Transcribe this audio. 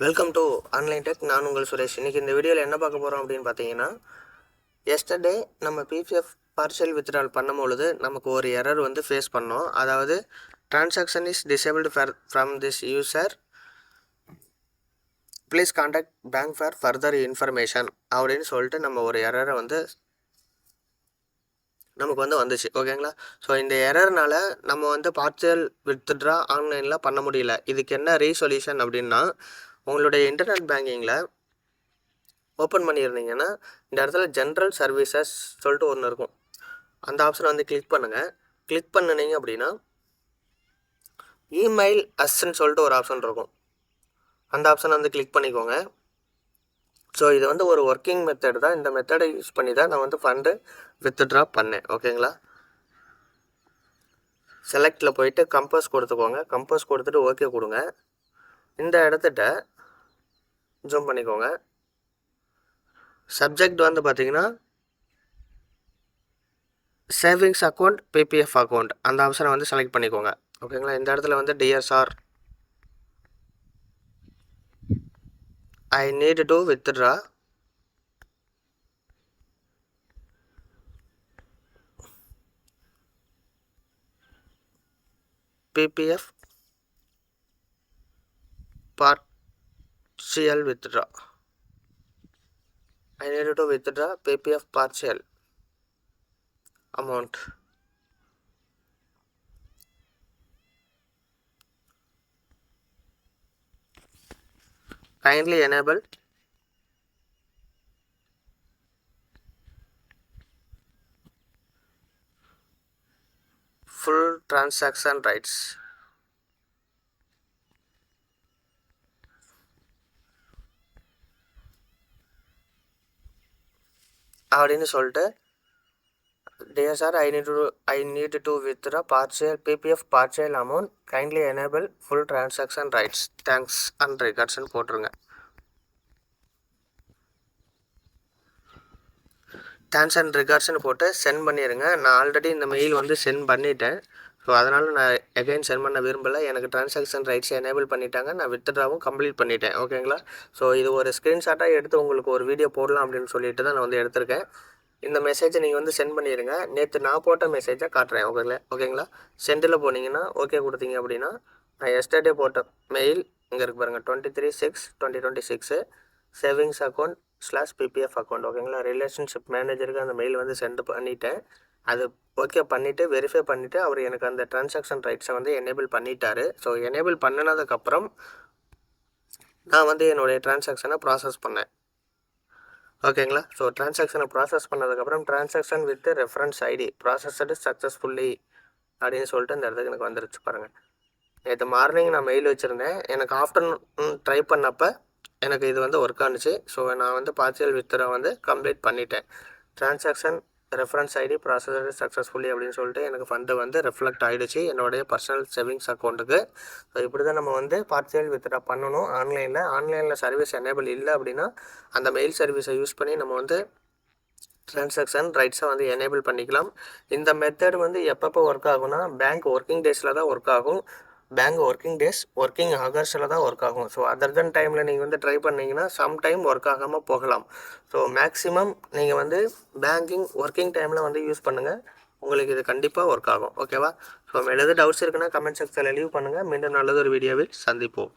Welcome to online tech. நான் உங்கள் சுரேஷ். இன்றைக்கி இந்த வீடியோவில் என்ன பார்க்க போகிறோம் அப்படின்னு பார்த்தீங்கன்னா, எஸ்டர்டே நம்ம பிபிஎஃப் பார்ஷியல் வித்ட்ரால் பண்ணும்பொழுது நமக்கு ஒரு எரர் வந்து ஃபேஸ் பண்ணோம். அதாவது transaction is disabled from this user, please contact bank for further information அப்படின்னு சொல்லிட்டு நம்ம ஒரு எரரை வந்து நமக்கு வந்து வந்துச்சு. ஓகேங்களா? ஸோ இந்த எரர்னால நம்ம வந்து பார்ஷியல் வித்ட்ரா ஆன்லைனில் பண்ண முடியல. இதுக்கு என்ன ரீசொல்யூஷன் அப்படின்னா, உங்களுடைய இன்டர்நெட் பேங்கிங்கில் ஓப்பன் பண்ணியிருந்தீங்கன்னா இந்த இடத்துல ஜென்ரல் சர்வீசஸ் சொல்லிட்டு ஒன்று இருக்கும். அந்த ஆப்ஷனை வந்து கிளிக் பண்ணுங்கள். கிளிக் பண்ணினீங்க அப்படின்னா இமெயில் அஸ்ன்னு சொல்லிட்டு ஒரு ஆப்ஷன் இருக்கும். அந்த ஆப்ஷனை வந்து கிளிக் பண்ணிக்கோங்க. ஸோ இது வந்து ஒரு ஒர்க்கிங் மெத்தட் தான். இந்த மெத்தடை யூஸ் பண்ணி தான் நான் வந்து ஃபண்டு வித்ட்ரா பண்ணேன். ஓகேங்களா? செலக்டில் போயிட்டு கம்போஸ் கொடுத்துக்கோங்க. கம்போஸ் கொடுத்துட்டு ஓகே கொடுங்க. இந்த இடத்துட்ட ஜூம் பண்ணிக்கோங்க. சப்ஜெக்ட் வந்து பார்த்தீங்கன்னா சேவிங்ஸ் அக்கௌண்ட், பிபிஎஃப் அக்கௌண்ட், அந்த ஆப்ஷனை வந்து செலக்ட் பண்ணிக்கோங்க. ஓகேங்களா? இந்த இடத்துல வந்து dear sir, I need to withdraw PPF partial withdraw. I need to withdraw PPF partial amount. Kindly enable full transaction rights. அப்படின்னு சொல்லிட்டு dear sir, I need to withdraw partial PPF partial amount, kindly enable full transaction rights, thanks and ரிகார்ட்ஸ்ன்னு போட்டுருங்க. Thanks and ரிகார்ட்ஸ்ன்னு போட்டு send பண்ணிடுங்க. நான் already இந்த mail வந்து send பண்ணிட்டேன். ஸோ அதனால் நான் எகைன் சென்ட் பண்ண விரும்பலை. எனக்கு டிரான்சாக்ஷன் ரைட்ஸ் எனேபிள் பண்ணிட்டாங்க. நான் வித்ட்ராவும் கம்ப்ளீட் பண்ணிட்டேன். ஓகேங்களா? ஸோ இது ஒரு ஸ்க்ரீன்ஷாட்டாக எடுத்து உங்களுக்கு ஒரு வீடியோ போடலாம் அப்படின்னு சொல்லிட்டு தான் நான் வந்து எடுத்திருக்கேன். இந்த மெசேஜை நீங்கள் வந்து சென்ட் பண்ணிடுங்க. நேற்று நான் போட்ட மெசேஜை காட்டுறேன். ஓகேங்களா? சென்டில் போனீங்கன்னா ஓகே கொடுத்தீங்க அப்படின்னா, நான் எஸ்டர்டே போட்ட மெயில் இங்கே இருக்கு பாருங்கள், 23/6/2026 சேவிங்ஸ் அக்கௌண்ட் /பிபிஎஃப் அக்கௌண்ட். ஓகேங்களா? ரிலேஷன்ஷிப் மேனேஜருக்கு அந்த மெயில் வந்து சென்ட் பண்ணிட்டேன். அது ஓகே பண்ணிவிட்டு வெரிஃபை பண்ணிவிட்டு அவர் எனக்கு அந்த டிரான்சாக்ஷன் ரைட்ஸை வந்து எனேபிள் பண்ணிட்டாரு. ஸோ எனேபிள் பண்ணினதுக்கப்புறம் நான் வந்து என்னுடைய டிரான்சாக்ஷனை ப்ராசஸ் பண்ணேன். ஓகேங்களா? ஸோ டிரான்சாக்ஷனை ப்ராசஸ் பண்ணதுக்கப்புறம் transaction with reference ID processed successfully அப்படின்னு சொல்லிட்டு இந்த இடத்துக்கு எனக்கு வந்துருச்சு பாருங்கள். நேற்று மார்னிங் நான் மெயில் வச்சுருந்தேன். எனக்கு ஆஃப்டர்நூன் ட்ரை பண்ணப்போ எனக்கு இது வந்து ஒர்க் ஆனிச்சு. ஸோ நான் வந்து பார்ஷியல் வித்ட்ரா வந்து கம்ப்ளீட் பண்ணிட்டேன். Transaction reference ID processed successfully அப்படின்னு சொல்லிட்டு எனக்கு ஃபண்டு வந்து ரெஃப்ளெக்ட் ஆகிடுச்சு என்னுடைய பர்சனல் சேவிங்ஸ் அக்கௌண்ட்டுக்கு. ஸோ இப்படி தான் நம்ம வந்து பார்ஷியல் வித்ட்ரா பண்ணணும் ஆன்லைனில் சர்வீஸ் எனேபிள் இல்லை அப்படின்னா அந்த மெயில் சர்வீஸை யூஸ் பண்ணி நம்ம வந்து டிரான்சாக்ஷன் ரைட்ஸை வந்து எனேபிள் பண்ணிக்கலாம். இந்த மெத்தட் வந்து எப்பப்போ ஒர்க் ஆகும்னா, பேங்க் ஒர்க்கிங் டேஸில் தான் ஒர்க் ஆகும். பேங்க் ஒர்க்கிங் ஹவர்ஸில் தான் ஒர்க் ஆகும். ஸோ அதர் தென் டைமில் நீங்கள் வந்து ட்ரை பண்ணிங்கன்னா சம்டைம் ஒர்க் ஆகாமல் போகலாம். ஸோ மேக்ஸிமம் நீங்கள் வந்து பேங்கிங் ஒர்க்கிங் டைமில் வந்து யூஸ் பண்ணுங்கள். உங்களுக்கு இது கண்டிப்பாக ஒர்க் ஆகும். ஓகேவா? ஸோ எதாவது டவுட்ஸ் இருக்குன்னா கமெண்ட் செக்ஷனில் லீவ் பண்ணுங்கள். மீண்டும் நல்லதொரு வீடியோவில் சந்திப்போம்.